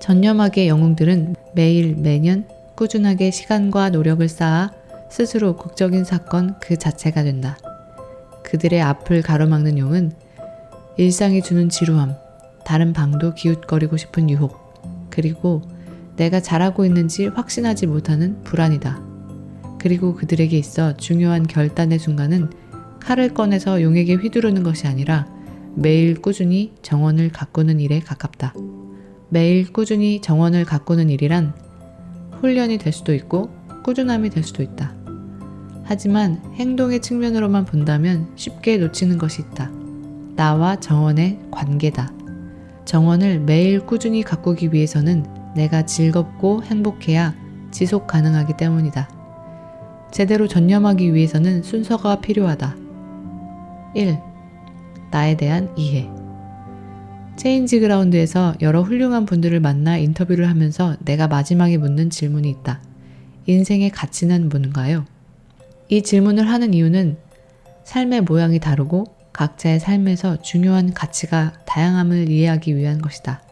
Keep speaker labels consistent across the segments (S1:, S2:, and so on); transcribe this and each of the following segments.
S1: 전념하기의 영웅들은 매일 매년 꾸준하게 시간과 노력을 쌓아 스스로 극적인 사건 그 자체가 된다. 그들의 앞을 가로막는 용은 일상이 주는 지루함, 다른 방도 기웃거리고 싶은 유혹, 그리고 내가 잘하고 있는지 확신하지 못하는 불안이다. 그리고 그들에게 있어 중요한 결단의 순간은 칼을 꺼내서 용에게 휘두르는 것이 아니라 매일 꾸준히 정원을 가꾸는 일에 가깝다. 매일 꾸준히 정원을 가꾸는 일이란 훈련이 될 수도 있고 꾸준함이 될 수도 있다. 하지만 행동의 측면으로만 본다면 쉽게 놓치는 것이 있다. 나와 정원의 관계다. 정원을 매일 꾸준히 가꾸기 위해서는 내가 즐겁고 행복해야 지속 가능하기 때문이다. 제대로 전념하기 위해서는 순서가 필요하다. 1. 나에 대한 이해. 체인지 그라운드에서 여러 훌륭한 분들을 만나 인터뷰를 하면서 내가 마지막에 묻는 질문이 있다. 인생의 가치는 뭔가요? 이 질문을 하는 이유는 삶의 모양이 다르고 각자의 삶에서 중요한 가치가 다양함을 이해하기 위한 것이다.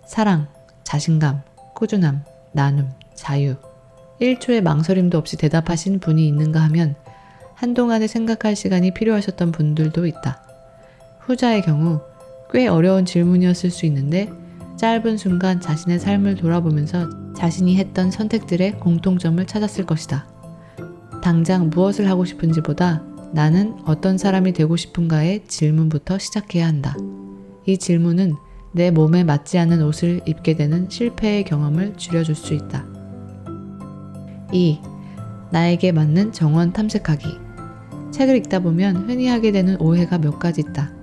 S1: 사랑, 자신감, 꾸준함, 나눔, 자유. 1초의 망설임도 없이 대답하신 분이 있는가 하면 한동안에 생각할 시간이 필요하셨던 분들도 있다. 후자의 경우 꽤 어려운 질문이었을 수 있는데 짧은 순간 자신의 삶을 돌아보면서 자신이 했던 선택들의 공통점을 찾았을 것이다. 당장 무엇을 하고 싶은지보다 나는 어떤 사람이 되고 싶은가의 질문부터 시작해야 한다. 이 질문은 내 몸에 맞지 않은 옷을 입게 되는 실패의 경험을 줄여줄 수 있다. 2. 나에게 맞는 정원 탐색하기. 책을 읽다 보면 흔히 하게 되는 오해가 몇 가지 있다.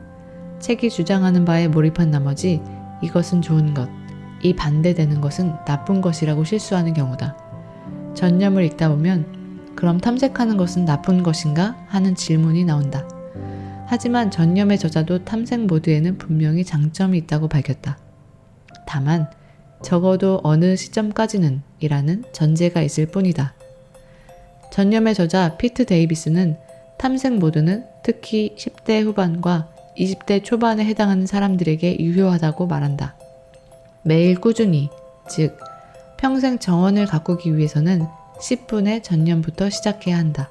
S1: 책이 주장하는 바에 몰입한 나머지 이것은 좋은 것, 이 반대되는 것은 나쁜 것이라고 실수하는 경우다. 전념을 읽다 보면 그럼 탐색하는 것은 나쁜 것인가? 하는 질문이 나온다. 하지만 전념의 저자도 탐색 모드에는 분명히 장점이 있다고 밝혔다. 다만 적어도 어느 시점까지는 이라는 전제가 있을 뿐이다. 전념의 저자 피트 데이비스는 탐색 모드는 특히 10대 후반과 20대 초반에 해당하는 사람들에게 유효하다고 말한다. 매일 꾸준히, 즉 평생 정원을 가꾸기 위해서는 10분의 전념부터 시작해야 한다.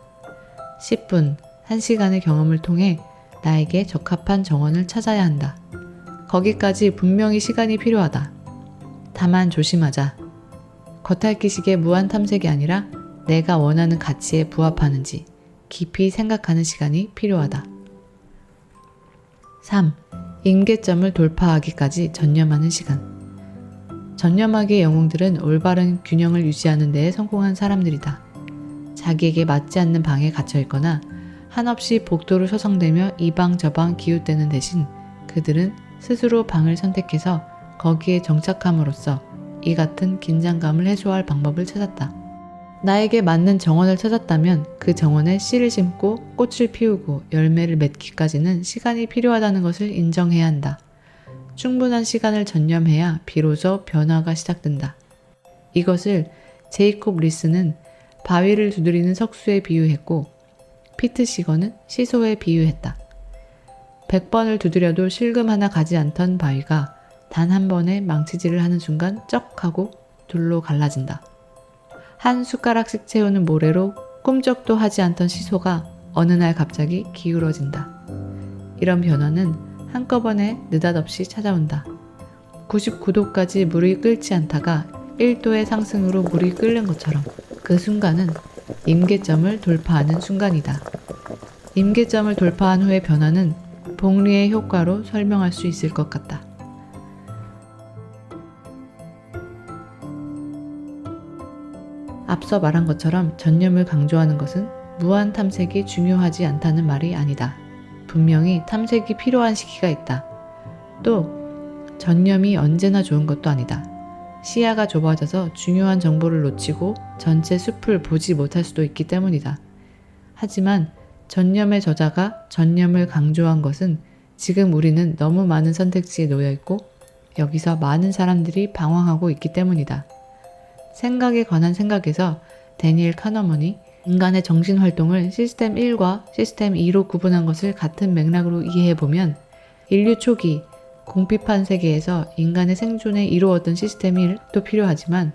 S1: 10분, 1시간의 경험을 통해 나에게 적합한 정원을 찾아야 한다. 거기까지 분명히 시간이 필요하다. 다만 조심하자. 겉핥기식의 무한 탐색이 아니라 내가 원하는 가치에 부합하는지 깊이 생각하는 시간이 필요하다. 3. 임계점을 돌파하기까지 전념하는 시간. 전념하기의 영웅들은 올바른 균형을 유지하는 데에 성공한 사람들이다. 자기에게 맞지 않는 방에 갇혀 있거나 한없이 복도를 서성대며 이방저방 기웃대는 대신 그들은 스스로 방을 선택해서 거기에 정착함으로써 이 같은 긴장감을 해소할 방법을 찾았다. 나에게 맞는 정원을 찾았다면 그 정원에 씨를 심고 꽃을 피우고 열매를 맺기까지는 시간이 필요하다는 것을 인정해야 한다. 충분한 시간을 전념해야 비로소 변화가 시작된다. 이것을 제이콥 리스는 바위를 두드리는 석수에 비유했고 피트 시거는 시소에 비유했다. 100번을 두드려도 실금 하나 가지 않던 바위가 단 한 번에 망치질을 하는 순간 쩍 하고 둘로 갈라진다. 한 숟가락씩 채우는 모래로 꿈쩍도 하지 않던 시소가 어느 날 갑자기 기울어진다. 이런 변화는 한꺼번에 느닷없이 찾아온다. 99도까지 물이 끓지 않다가 1도의 상승으로 물이 끓는 것처럼 그 순간은 임계점을 돌파하는 순간이다. 임계점을 돌파한 후의 변화는 복리의 효과로 설명할 수 있을 것 같다. 앞서 말한 것처럼 전념을 강조하는 것은 무한 탐색이 중요하지 않다는 말이 아니다. 분명히 탐색이 필요한 시기가 있다. 또 전념이 언제나 좋은 것도 아니다. 시야가 좁아져서 중요한 정보를 놓치고 전체 숲을 보지 못할 수도 있기 때문이다. 하지만 전념의 저자가 전념을 강조한 것은 지금 우리는 너무 많은 선택지에 놓여 있고 여기서 많은 사람들이 방황하고 있기 때문이다. 생각에 관한 생각에서 데니엘 카너먼이 인간의 정신활동을 시스템 1과 시스템 2로 구분한 것을 같은 맥락으로 이해해보면 인류 초기 궁핍한 세계에서 인간의 생존에 이루었던 시스템 1도 필요하지만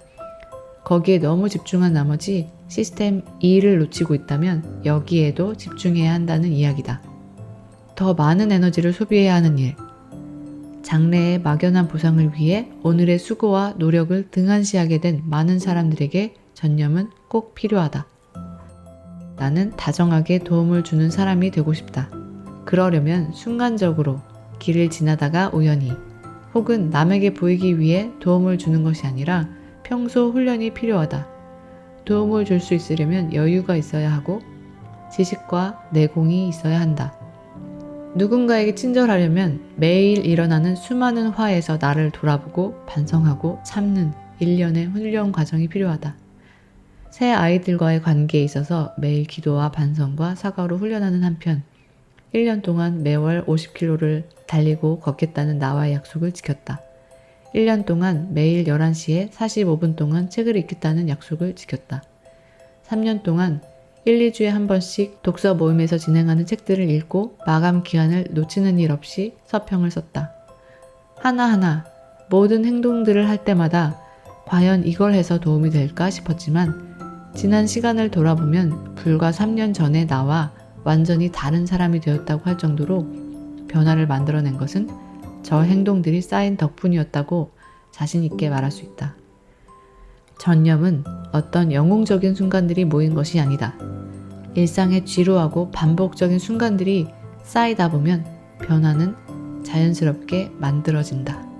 S1: 거기에 너무 집중한 나머지 시스템 2를 놓치고 있다면 여기에도 집중해야 한다는 이야기다. 더 많은 에너지를 소비해야 하는 일. 장래의 막연한 보상을 위해 오늘의 수고와 노력을 등한시하게 된 많은 사람들에게 전념은 꼭 필요하다. 나는 다정하게 도움을 주는 사람이 되고 싶다. 그러려면 순간적으로 길을 지나다가 우연히 혹은 남에게 보이기 위해 도움을 주는 것이 아니라 평소 훈련이 필요하다. 도움을 줄 수 있으려면 여유가 있어야 하고 지식과 내공이 있어야 한다. 누군가에게 친절하려면 매일 일어나는 수많은 화에서 나를 돌아보고 반성하고 참는 일련의 훈련 과정이 필요하다. 새 아이들과의 관계에 있어서 매일 기도와 반성과 사과로 훈련하는 한편 1년 동안 매월 50km를 달리고 걷겠다는 나와의 약속을 지켰다. 1년 동안 매일 11시에 45분 동안 책을 읽겠다는 약속을 지켰다. 3년 동안 1, 2주에 한 번씩 독서 모임에서 진행하는 책들을 읽고 마감 기한을 놓치는 일 없이 서평을 썼다. 하나하나 모든 행동들을 할 때마다 과연 이걸 해서 도움이 될까 싶었지만 지난 시간을 돌아보면 불과 3년 전에 나와 완전히 다른 사람이 되었다고 할 정도로 변화를 만들어낸 것은 저 행동들이 쌓인 덕분이었다고 자신 있게 말할 수 있다. 전념은 어떤 영웅적인 순간들이 모인 것이 아니다. 일상의 지루하고 반복적인 순간들이 쌓이다 보면 변화는 자연스럽게 만들어진다.